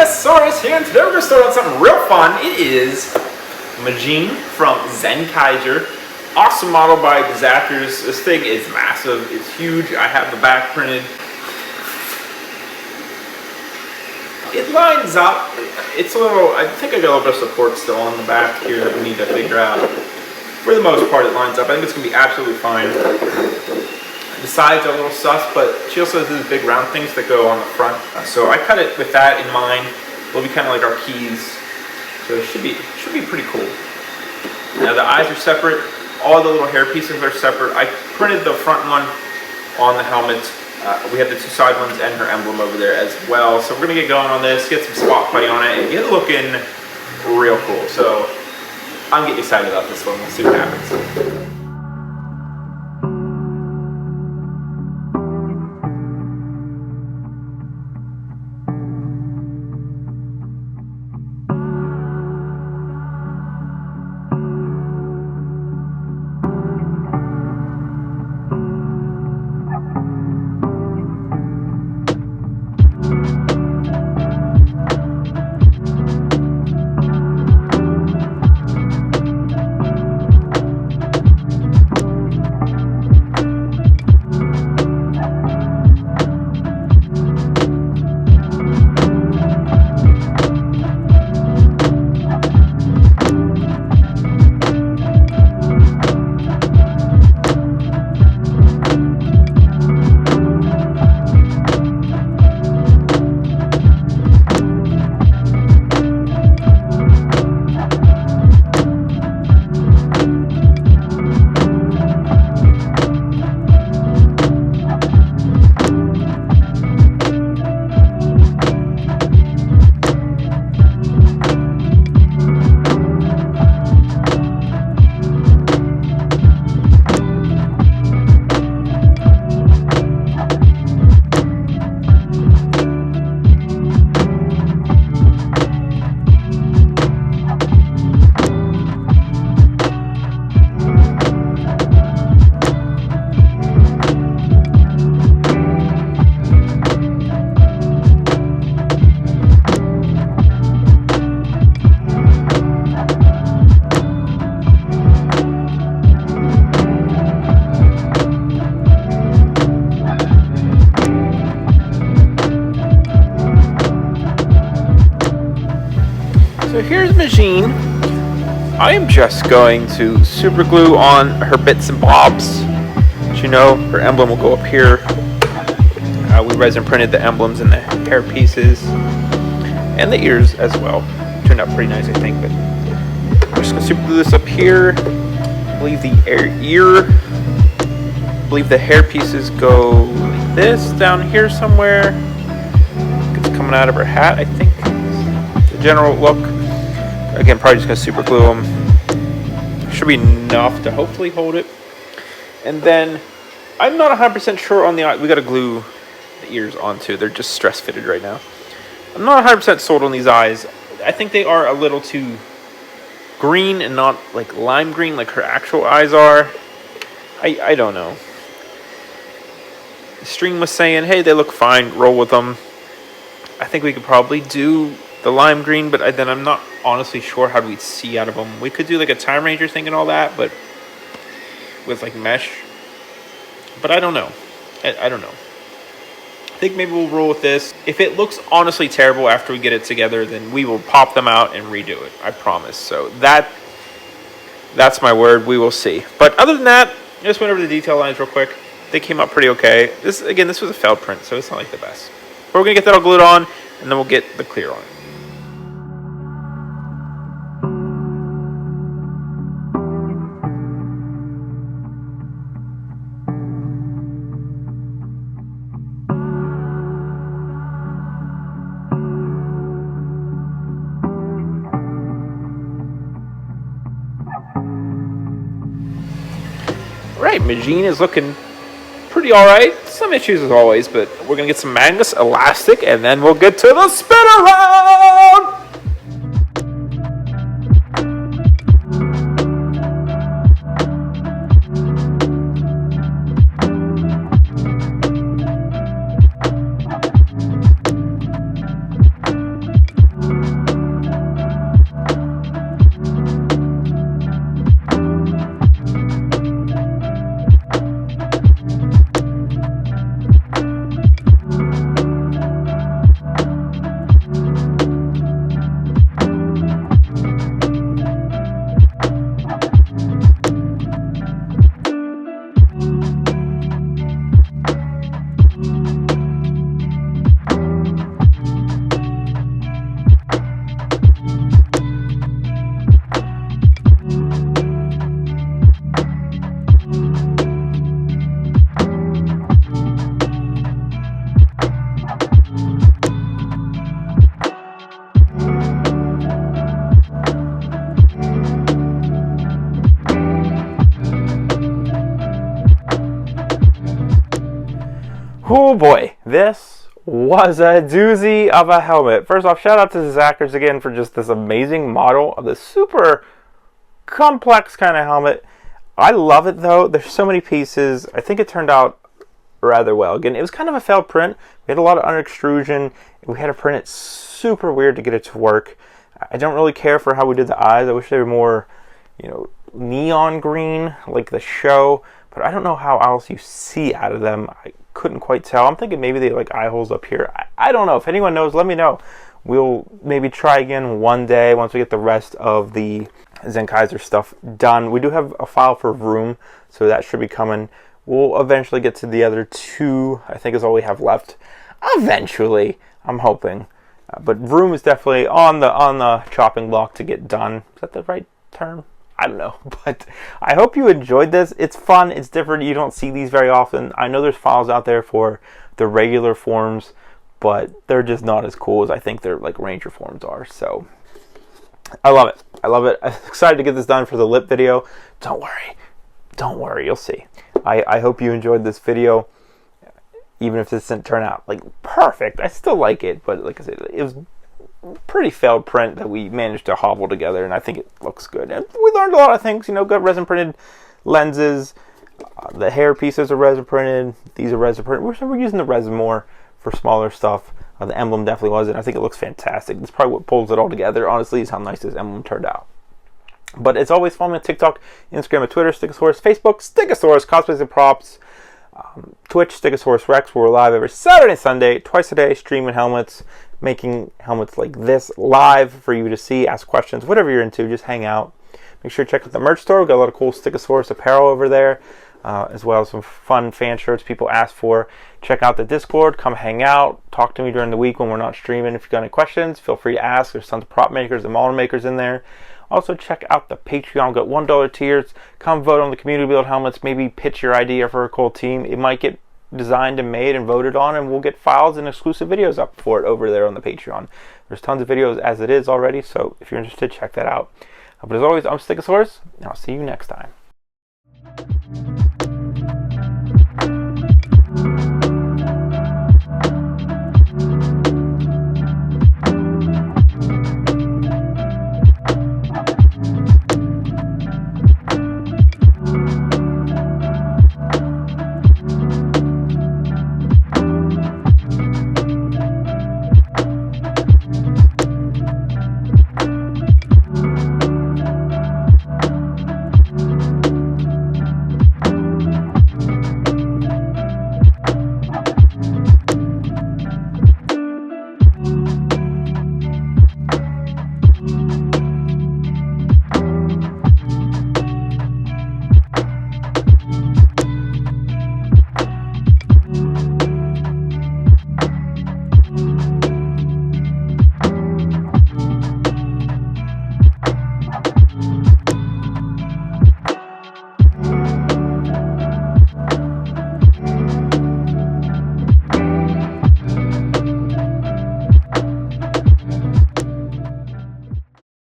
Stickasaurus here, and today we're going to start on something real fun. It is Magine from ZenKiager. Awesome model by disasters. This thing is massive. It's huge. I have the back printed. It lines up. It's a little, I think I got a little bit of support still on the back here that we need to figure out. For the most part, it lines up. I think it's going to be absolutely fine. The sides are a little sus, but she also has these big round things that go on the front. So I cut it with that in mind. It'll be kind of like our keys. So it should be pretty cool. Now the eyes are separate. All the little hair pieces are separate. I printed the front one on the helmet. We have the two side ones and her emblem over there as well. So we're going to get going on this, get some spot putty on it, and get it looking real cool. So I'm getting excited about this one. We'll see what happens. So here's Magine. I am just going to super glue on her bits and bobs. As you know, her emblem will go up here. We resin printed the emblems and the hair pieces and the ears as well. Turned out pretty nice, I think. But we're just gonna super glue this up here. I believe the the hair pieces go like this down here somewhere. It's coming out of her hat, I think. The general look. Again, probably just gonna super glue them. Should be enough to hopefully hold it. And then I'm not 100% sure on the eye. We gotta glue the ears onto. They're just stress fitted right now. I'm not 100% sold on these eyes. I think they are a little too green and not like lime green like her actual eyes are. I don't know. The stream was saying, hey, they look fine, roll with them. I think we could probably do the lime green, but then I'm not honestly sure how we'd see out of them. We could do like a Time Ranger thing and all that, but with like mesh. But I don't know. I don't know. I think maybe we'll roll with this. If it looks honestly terrible after we get it together, then we will pop them out and redo it. I promise. So that's my word. We will see. But other than that, I just went over the detail lines real quick. They came out pretty okay. This was a failed print, so it's not like the best. But we're gonna get that all glued on, and then we'll get the clear on. Alright, Magine is looking pretty alright. Some issues as always, but we're going to get some magnets, elastic, and then we'll get to the spin around! Oh boy, this was a doozy of a helmet. First off, shout out to ZenKiager again for just this amazing model of this super complex kind of helmet. I love it though. There's so many pieces. I think it turned out rather well. Again, it was kind of a failed print. We had a lot of under extrusion. We had to print it super weird to get it to work. I don't really care for how we did the eyes. I wish they were more, you know, neon green like the show, but I don't know how else you see out of them. I couldn't quite tell. I'm thinking maybe they like eye holes up here. I don't know. If anyone knows, let me know. We'll maybe try again one day once we get the rest of the ZenKiager stuff done. We do have a file for Vroom, so that should be coming. We'll eventually get to the other two, I think is all we have left. Eventually, I'm hoping. But Vroom is definitely on the chopping block to get done. Is that the right term? I don't know. But I hope you enjoyed this. It's fun. It's different. You don't see these very often. I know there's files out there for the regular forms, but they're just not as cool as I think their like Ranger forms are. So I love it. I love it. I'm excited to get this done for the lip video. Don't worry. Don't worry. You'll see. I hope you enjoyed this video. Even if this didn't turn out like perfect, I still like it. But like I said, it was pretty failed print that we managed to hobble together, and I think it looks good. And we learned a lot of things. You know, got resin printed lenses. The hair pieces are resin printed. These are resin printed. We're using the resin more for smaller stuff. The emblem definitely was, and I think it looks fantastic. That's probably what pulls it all together, honestly, is how nice this emblem turned out. But it's always follow me on TikTok, Instagram, and Twitter, Stickasaurus, Facebook, Stickasaurus, Cosplays and Props, Twitch, Stickasaurus Rex, where we're live every Saturday and Sunday, twice a day, streaming helmets, making helmets like this live for you to see, ask questions, whatever you're into, just hang out. Make sure to check out the merch store. We've got a lot of cool Stickasaurus apparel over there, as well as some fun fan shirts people ask for. Check out the Discord, come hang out, talk to me during the week when we're not streaming. If you've got any questions, feel free to ask. There's tons of prop makers and model makers in there. Also, check out the Patreon. We've got $1 tiers. Come vote on the community build helmets. Maybe pitch your idea for a cool team. It might get designed and made and voted on, and we'll get files and exclusive videos up for it over there on the Patreon. There's tons of videos as it is already, so if you're interested, check that out. But as always, I'm Stickasaurus, and I'll see you next time.